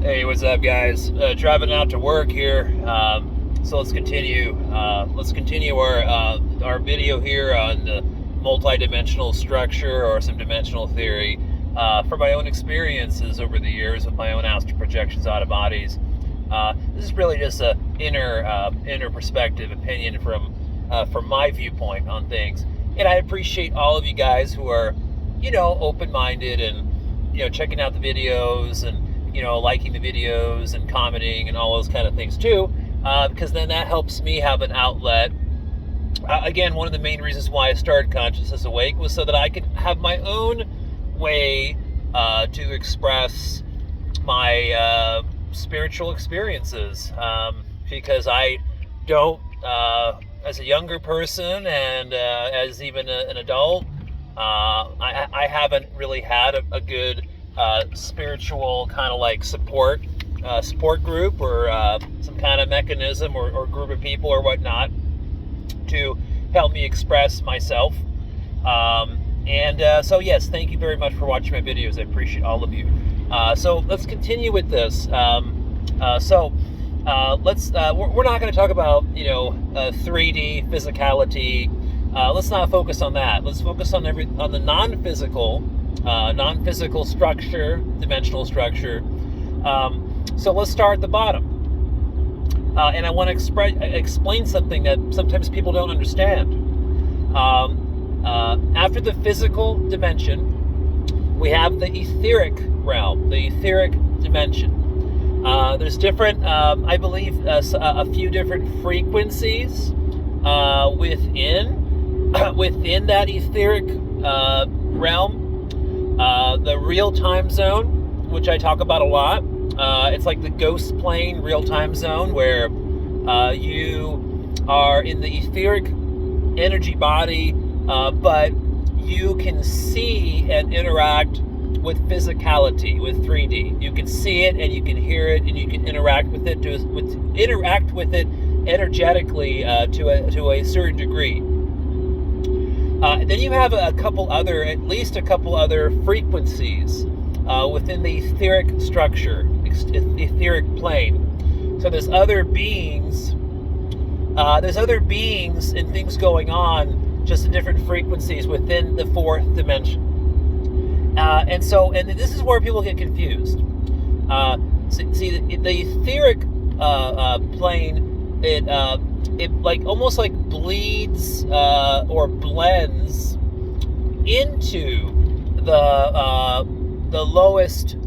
Hey, what's up, guys? Driving out to work here. So let's continue. Let's continue our video here on the multi-dimensional structure or some dimensional theory from my own experiences over the years with my own astral projections out of bodies. This is really just a inner perspective opinion from my viewpoint on things, and I appreciate all of you guys who are, open-minded and checking out the videos and liking the videos and commenting and all those kind of things too, because then that helps me have an outlet. Again, one of the main reasons why I started Consciousness Awake was so that I could have my own way to express my spiritual experiences, because I don't, as a younger person and as even an adult, I haven't really had a good spiritual kind of like support group or some kind of mechanism or group of people or whatnot to help me express myself. So yes, thank you very much for watching my videos. I appreciate all of you. So let's continue with this. We're not going to talk about 3D physicality. Let's not focus on that. Let's focus on the non-physical structure, dimensional structure. So let's start at the bottom. And I want to explain something that sometimes people don't understand. After the physical dimension, we have the etheric realm, the etheric dimension. There's different, I believe, a few different frequencies within that etheric realm. The real time zone, which I talk about a lot, it's like the ghost plane real time zone where you are in the etheric energy body, but you can see and interact with physicality, with 3D. You can see it and you can hear it and you can interact with it energetically to a certain degree. Then you have at least a couple other frequencies within the etheric structure, etheric plane. So there's other beings and things going on just in different frequencies within the fourth dimension. And this is where people get confused. The etheric plane, it like almost like bleeds or blends into the lowest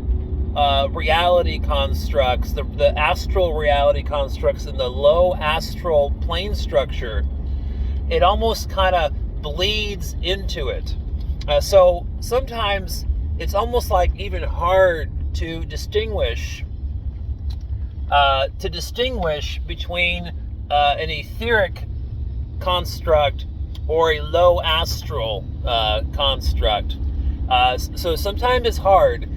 reality constructs, the astral reality constructs in the low astral plane structure. It almost kind of bleeds into it. So sometimes it's almost like even hard to distinguish between an etheric construct or a low astral construct. So sometimes it's hard.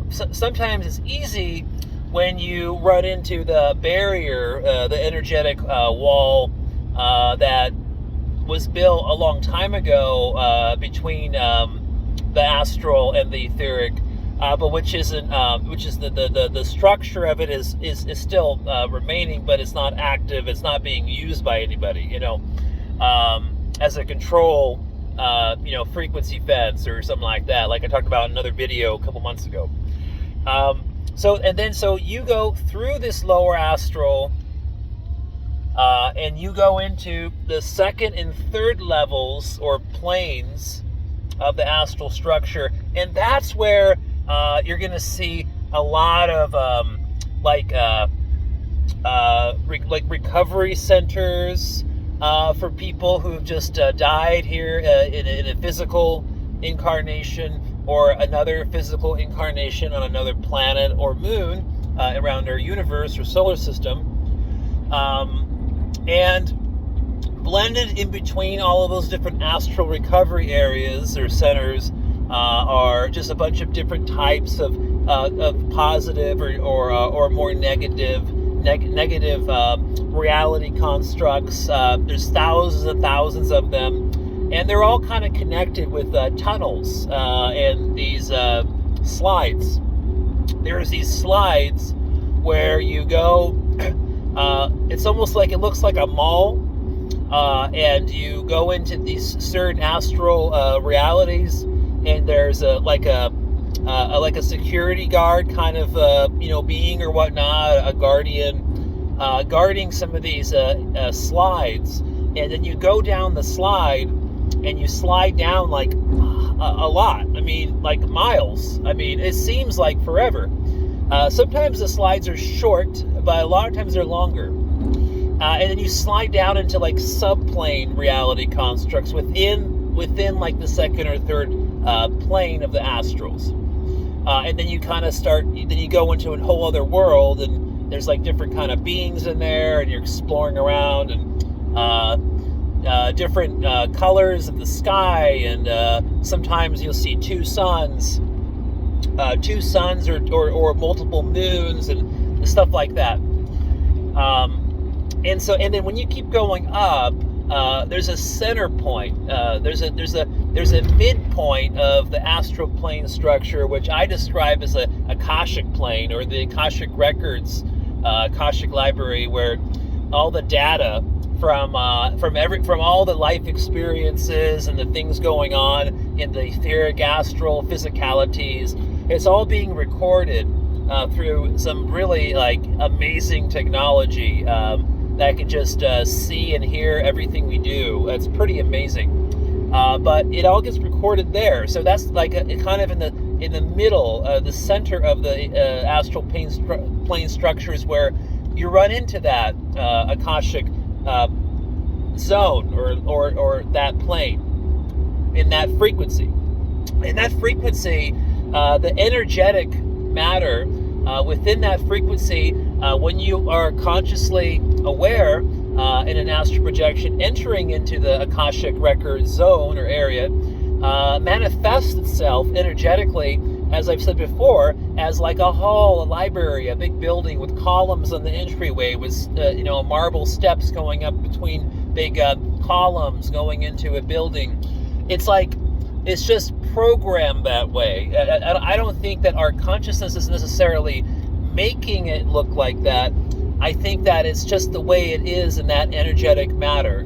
Sometimes it's easy when you run into the barrier, the energetic wall that was built a long time ago between the astral and the etheric, but which is the structure of it is still remaining, but it's not active. It's not being used by anybody, as a control, frequency fence or something like that. Like I talked about in another video a couple months ago. So you go through this lower astral, and you go into the second and third levels or planes of the astral structure, and that's where you're going to see a lot of recovery centers for people who've just died here in a physical incarnation or another physical incarnation on another planet or moon around our universe or solar system, and blended in between all of those different astral recovery areas or centers are just a bunch of different types of positive or more negative reality constructs. There's thousands and thousands of them, and they're all kind of connected with tunnels and these slides. There's these slides where you go. It's almost like, it looks like a mall, and you go into these certain astral realities, and there's like a security guard kind of being or whatnot, a guardian guarding some of these slides, and then you go down the slide, and you slide down like a lot. I mean, like miles. I mean, it seems like forever. Sometimes the slides are short, but a lot of times they're longer. And then you slide down into like subplane reality constructs within like the second or third plane of the astrals. And then you kind of then you go into a whole other world, and there's like different kind of beings in there, and you're exploring around, and different colors of the sky, and sometimes you'll see two suns or multiple moons and stuff like that. And then when you keep going up, there's a center point. There's a midpoint of the astral plane structure, which I describe as a akashic plane, or the akashic records, akashic library, where all the data from all the life experiences and the things going on in the etheric, astral physicalities, it's all being recorded through some really like amazing technology that can just see and hear everything we do. It's pretty amazing. But it all gets recorded there, so that's like kind of in the middle, the center of the astral plane structures, where you run into that akashic zone or that plane in that frequency. In that frequency, the energetic matter within that frequency, when you are consciously aware in an astral projection, entering into the akashic record zone or area, manifests itself energetically, as I've said before, as like a hall, a library, a big building with columns on the entryway, with marble steps going up between big columns going into a building. It's just programmed that way. I don't think that our consciousness is necessarily making it look like that. I think that it's just the way it is in that energetic matter.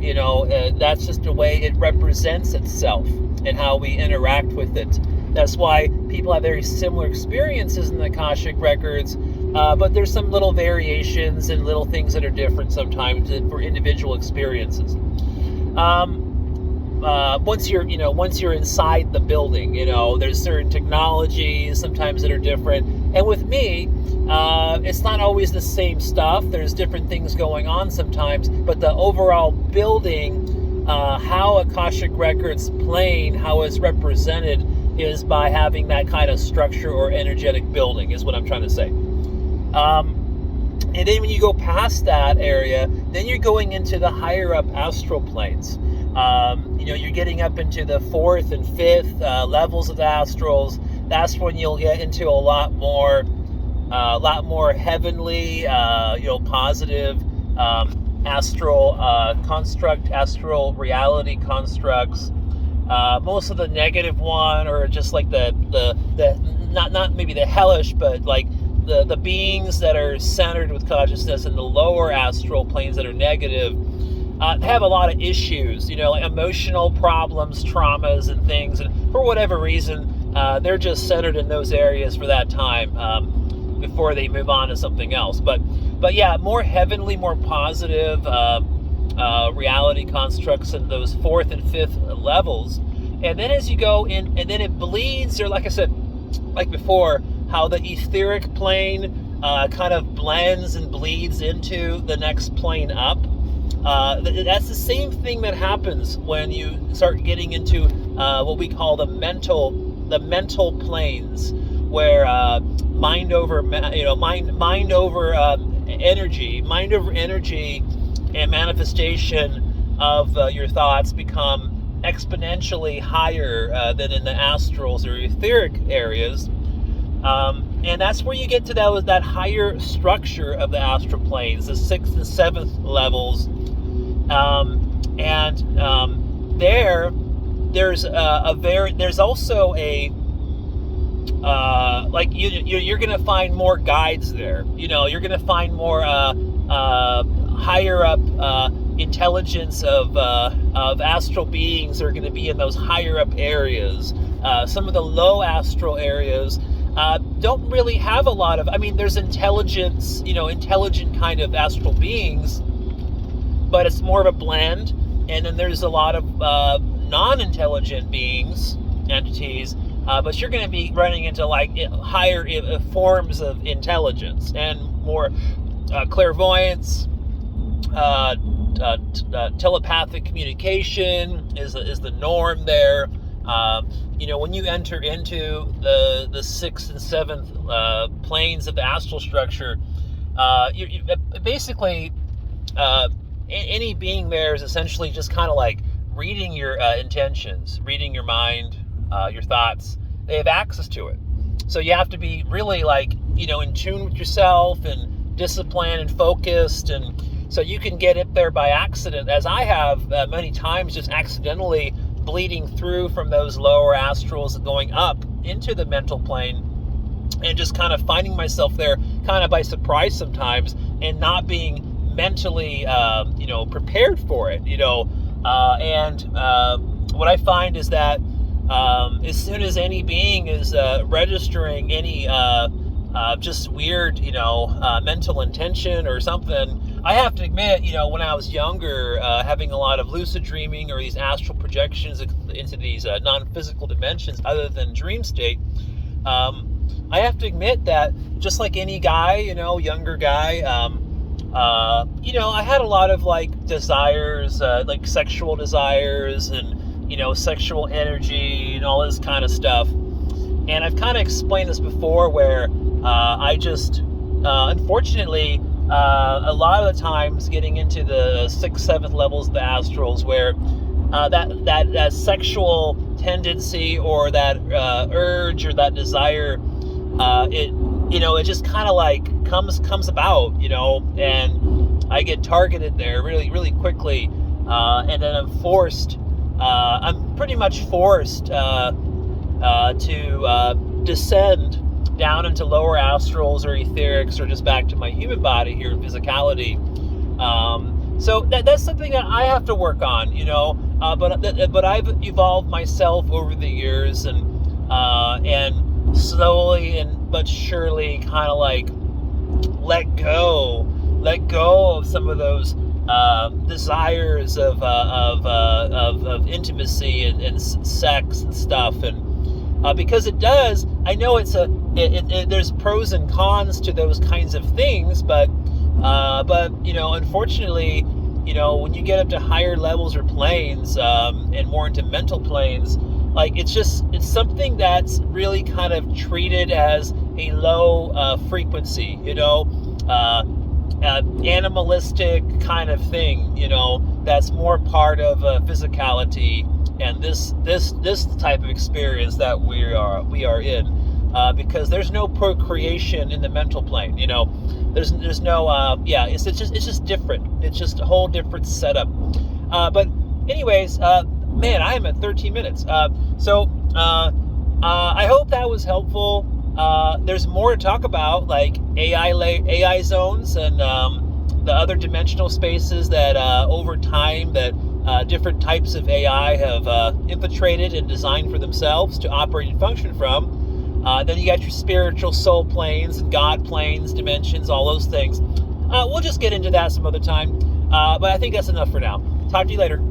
That's just the way it represents itself and how we interact with it. That's why people have very similar experiences in the akashic records, but there's some little variations and little things that are different sometimes for individual experiences. Once you're inside the building, there's certain technologies sometimes that are different. And with me, it's not always the same stuff. There's different things going on sometimes, but the overall building, how Akashic Records plane, how it's represented, is by having that kind of structure or energetic building, is what I'm trying to say. And then when you go past that area, then you're going into the higher up astral planes. You're getting up into the 4th and 5th levels of the astrals. That's when you'll get into a lot more heavenly, positive astral astral reality constructs. Most of the negative one, or just like the not maybe the hellish, but like the beings that are centered with consciousness in the lower astral planes that are negative, have a lot of issues, like emotional problems, traumas, and things. And for whatever reason, they're just centered in those areas for that time before they move on to something else. But yeah, more heavenly, more positive reality constructs in those 4th and 5th levels. And then as you go in, and then it bleeds, or like I said, like before, how the etheric plane kind of blends and bleeds into the next plane up. That's the same thing that happens when you start getting into what we call the mental planes, where mind over energy and manifestation of your thoughts become exponentially higher than in the astrals or etheric areas. And that's where you get to that higher structure of the astral planes, the 6th and 7th levels. There's also a like you're gonna find more guides there. You're gonna find more higher up intelligence of astral beings are gonna be in those higher up areas. Some of the low astral areas don't really have a lot of. I mean, there's intelligence, intelligent kind of astral beings, but it's more of a blend. And then there's a lot of non-intelligent beings, entities, but you're going to be running into like higher forms of intelligence and more clairvoyance, telepathic communication is the norm there. When you enter into the 6th and 7th planes of the astral structure, you basically any being there is essentially just kind of like reading your intentions, reading your mind, your thoughts. They have access to it. So you have to be really like, in tune with yourself and disciplined and focused. And so you can get up there by accident, as I have many times, just accidentally bleeding through from those lower astrals, going up into the mental plane, and just kind of finding myself there kind of by surprise sometimes, and not being mentally, prepared for it, and what I find is that as soon as any being is registering any just weird, mental intention or something, I have to admit, when I was younger, having a lot of lucid dreaming or these astral projections into these non-physical dimensions other than dream state, I have to admit that just like any guy, younger guy, I had a lot of like desires, like sexual desires and, sexual energy and all this kind of stuff. And I've kind of explained this before where I just, unfortunately, a lot of the times getting into the 6th, 7th levels of the astrals where that sexual tendency or that urge or that desire, it just kind of like comes about, and I get targeted there really, really quickly, and then I'm pretty much forced to descend down into lower astrals or etherics, or just back to my human body here in physicality. So that's something that I have to work on, but I've evolved myself over the years, and slowly but surely kind of like let go of some of those desires of intimacy and sex and stuff, and because it does, I know there's pros and cons to those kinds of things, but unfortunately, when you get up to higher levels or planes, and more into mental planes, like it's something that's really kind of treated as a low frequency, animalistic kind of thing, that's more part of physicality and this type of experience that we are in, because there's no procreation in the mental plane. There's no it's just different. It's just a whole different setup. But anyways, man, I am at 13 minutes. So I hope that was helpful. There's more to talk about, like AI zones and the other dimensional spaces that over time that different types of AI have infiltrated and designed for themselves to operate and function from. Then you got your spiritual soul planes and God planes, dimensions, all those things. We'll just get into that some other time. But I think that's enough for now. Talk to you later.